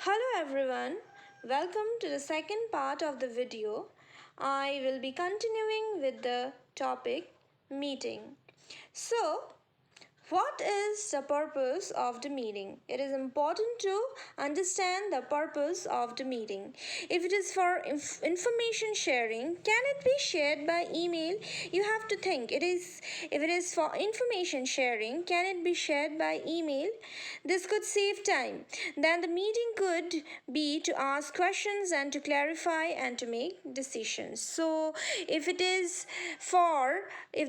Hello everyone, welcome to the second part of the video. I will be continuing with the topic meeting. So, what is the purpose of the meeting? It is important to understand the purpose of the meeting. If it is for information sharing, can it be shared by email? You have to think. If it is for information sharing, can it be shared by email? This could save time. Then the meeting could be to ask questions and to clarify and to make decisions. So, if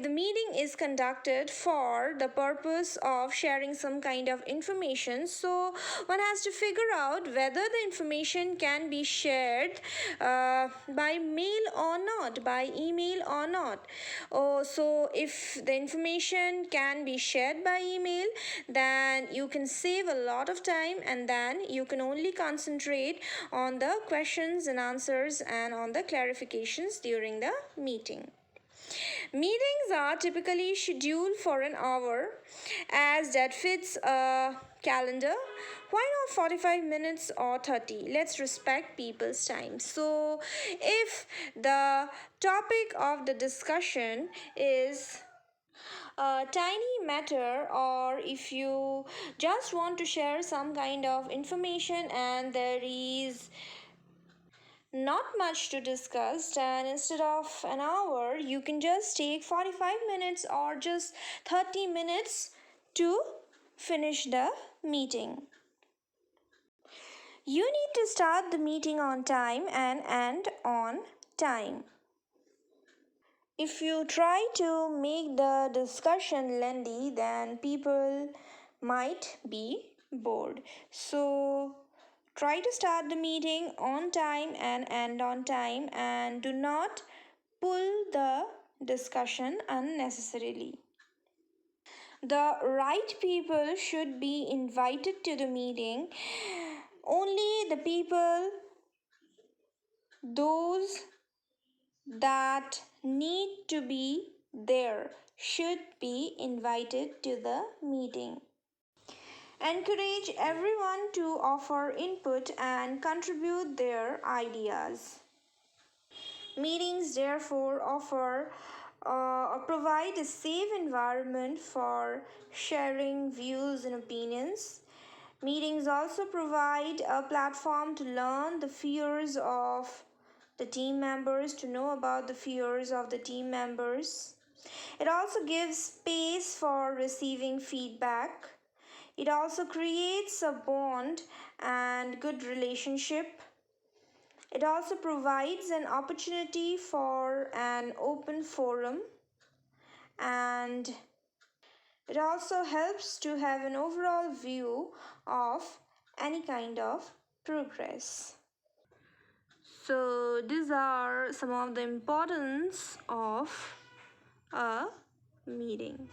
the meeting is conducted for the purpose of sharing some kind of information, so one has to figure out whether the information can be shared by mail or not, by email or not. So if the information can be shared by email, then you can save a lot of time, and then you can only concentrate on the questions and answers and on the clarifications during the meeting. Meetings are typically scheduled for an hour as that fits a calendar. Why not 45 minutes or 30? Let's respect people's time. So, if the topic of the discussion is a tiny matter, or if you just want to share some kind of information and there is not much to discuss, and instead of an hour you can just take 45 minutes or just 30 minutes to finish the meeting. You need to start the meeting on time and end on time. If you try to make the discussion lengthy, then people might be bored. So try to start the meeting on time and end on time, and do not pull the discussion unnecessarily. The right people should be invited to the meeting. Only the people, those that need to be there, should be invited to the meeting. Encourage everyone to offer input and contribute their ideas. Meetings therefore offer or provide a safe environment for sharing views and opinions. Meetings also provide a platform to learn the fears of the team members, to know about the fears of the team members. It also gives space for receiving feedback. It also creates a bond and good relationship. It also provides an opportunity for an open forum, and it also helps to have an overall view of any kind of progress. So these are some of the importance of a meeting.